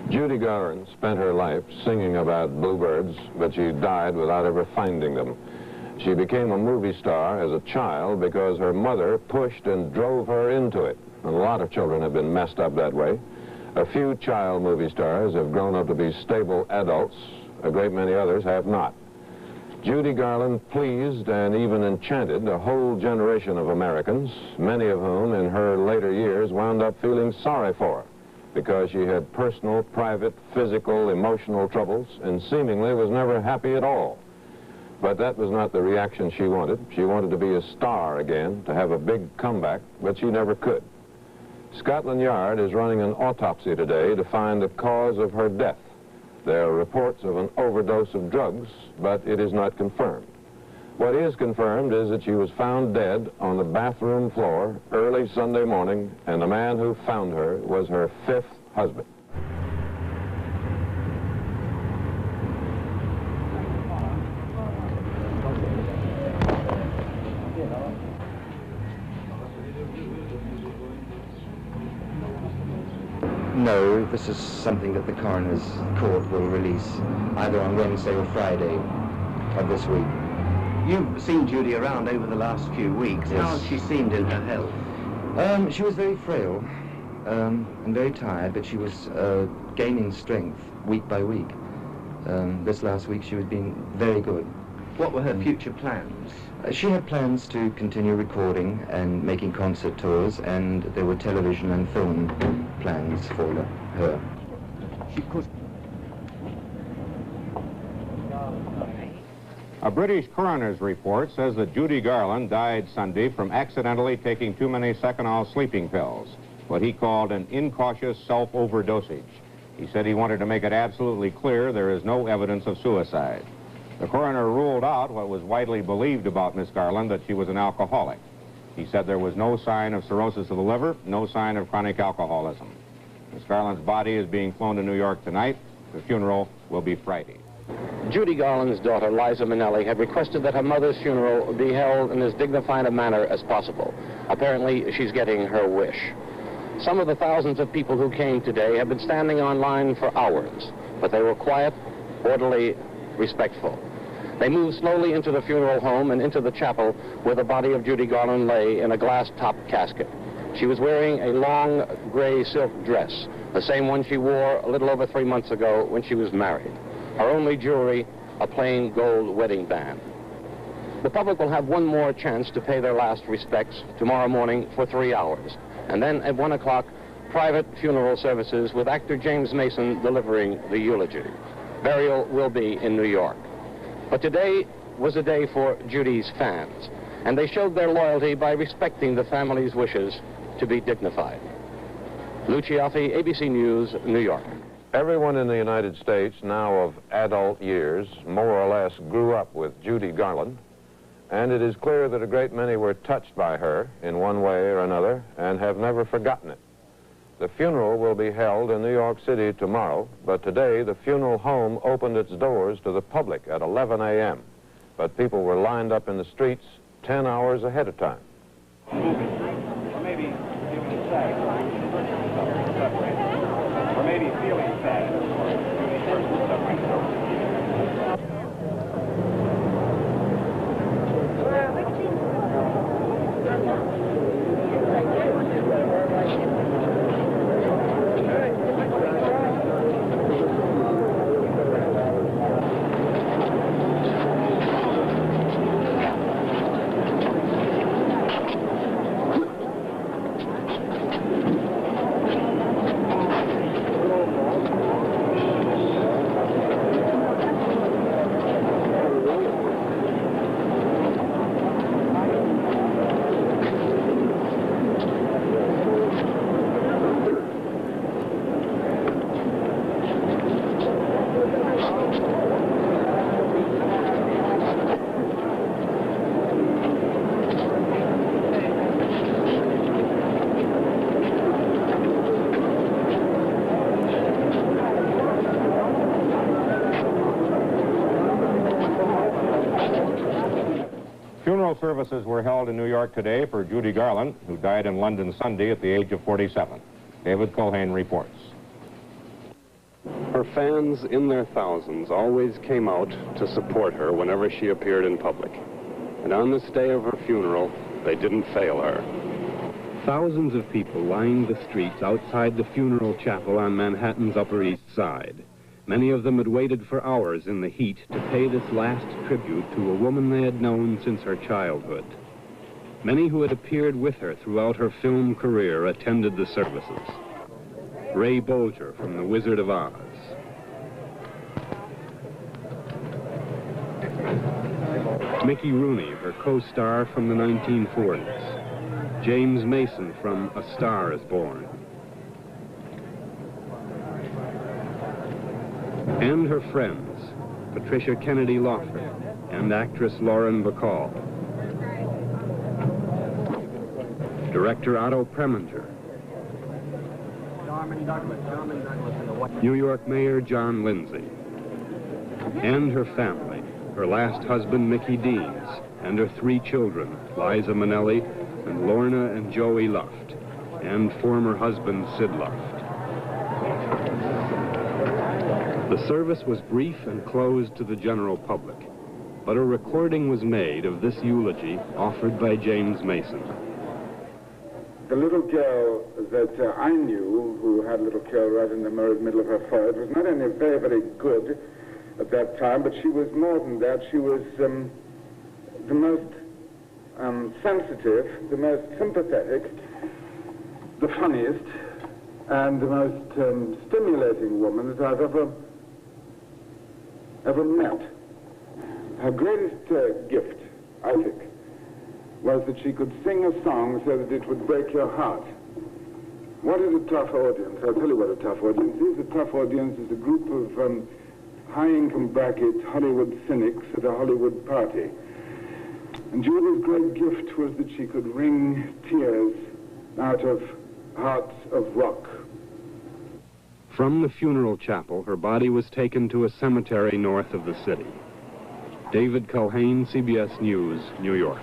Judy Garland spent her life singing about bluebirds, but she died without ever finding them. She became a movie star as a child because her mother pushed and drove her into it. And a lot of children have been messed up that way. A few child movie stars have grown up to be stable adults. A great many others have not. Judy Garland pleased and even enchanted a whole generation of Americans, many of whom in her later years wound up feeling sorry for her because she had personal, private, physical, emotional troubles and seemingly was never happy at all. But that was not the reaction she wanted. She wanted to be a star again, to have a big comeback, but she never could. Scotland Yard is running an autopsy today to find the cause of her death. There are reports of an overdose of drugs, but it is not confirmed. What is confirmed is that she was found dead on the bathroom floor early Sunday morning, and the man who found her was her 5th husband. No, this is something that the coroner's court will release either on Wednesday or Friday of this week. You've seen Judy around over the last few weeks. Yes. How has she seemed in her health? She was very frail and very tired, but she was gaining strength week by week. This last week she was being very good. What were her future plans? She had plans to continue recording and making concert tours, and there were television and film plans for her. She could. A British coroner's report says that Judy Garland died Sunday from accidentally taking too many Seconal sleeping pills, what he called an incautious self-overdosage. He said he wanted to make it absolutely clear there is no evidence of suicide. The coroner ruled out what was widely believed about Miss Garland, that she was an alcoholic. He said there was no sign of cirrhosis of the liver, no sign of chronic alcoholism. Miss Garland's body is being flown to New York tonight. The funeral will be Friday. Judy Garland's daughter, Liza Minnelli, had requested that her mother's funeral be held in as dignified a manner as possible. Apparently, she's getting her wish. Some of the thousands of people who came today have been standing on line for hours, but they were quiet, orderly, respectful. They moved slowly into the funeral home and into the chapel where the body of Judy Garland lay in a glass-topped casket. She was wearing a long gray silk dress, the same one she wore a little over 3 months ago when she was married. Her only jewelry, a plain gold wedding band. The public will have one more chance to pay their last respects tomorrow morning for 3 hours. And then at 1 o'clock, private funeral services with actor James Mason delivering the eulogy. Burial will be in New York. But today was a day for Judy's fans, and they showed their loyalty by respecting the family's wishes to be dignified. Lou Ciaffi, ABC News, New York. Everyone in the United States now of adult years more or less grew up with Judy Garland, and it is clear that a great many were touched by her in one way or another and have never forgotten it. The funeral will be held in New York City tomorrow, but today the funeral home opened its doors to the public at 11 a.m. But people were lined up in the streets 10 hours ahead of time. Or maybe feeling sad. Or maybe feeling sad. Funeral services were held in New York today for Judy Garland, who died in London Sunday at the age of 47. David Culhane reports. Her fans, in their thousands, always came out to support her whenever she appeared in public. And on this day of her funeral, they didn't fail her. Thousands of people lined the streets outside the funeral chapel on Manhattan's Upper East Side. Many of them had waited for hours in the heat to pay this last tribute to a woman they had known since her childhood. Many who had appeared with her throughout her film career attended the services. Ray Bolger from The Wizard of Oz. Mickey Rooney, her co-star from the 1940s. James Mason from A Star is Born. And her friends, Patricia Kennedy Lawford and actress Lauren Bacall. Director Otto Preminger. New York Mayor John Lindsay. And her family, her last husband Mickey Deans, and her 3 children, Liza Minnelli and Lorna and Joey Luft, and former husband Sid Luft. The service was brief and closed to the general public, but a recording was made of this eulogy offered by James Mason. The little girl that I knew, who had a little curl right in the middle of her forehead, was not only very, very good at that time, but she was more than that. She was the most sensitive, the most sympathetic, the funniest, and the most stimulating woman that I've ever met. Her greatest gift, I think, was that she could sing a song so that it would break your heart. What is a tough audience? I'll tell you what a tough audience is. A tough audience is a group of high-income bracket Hollywood cynics at a Hollywood party. And Judy's great gift was that she could wring tears out of hearts of rock. From the funeral chapel, her body was taken to a cemetery north of the city. David Culhane, CBS News, New York.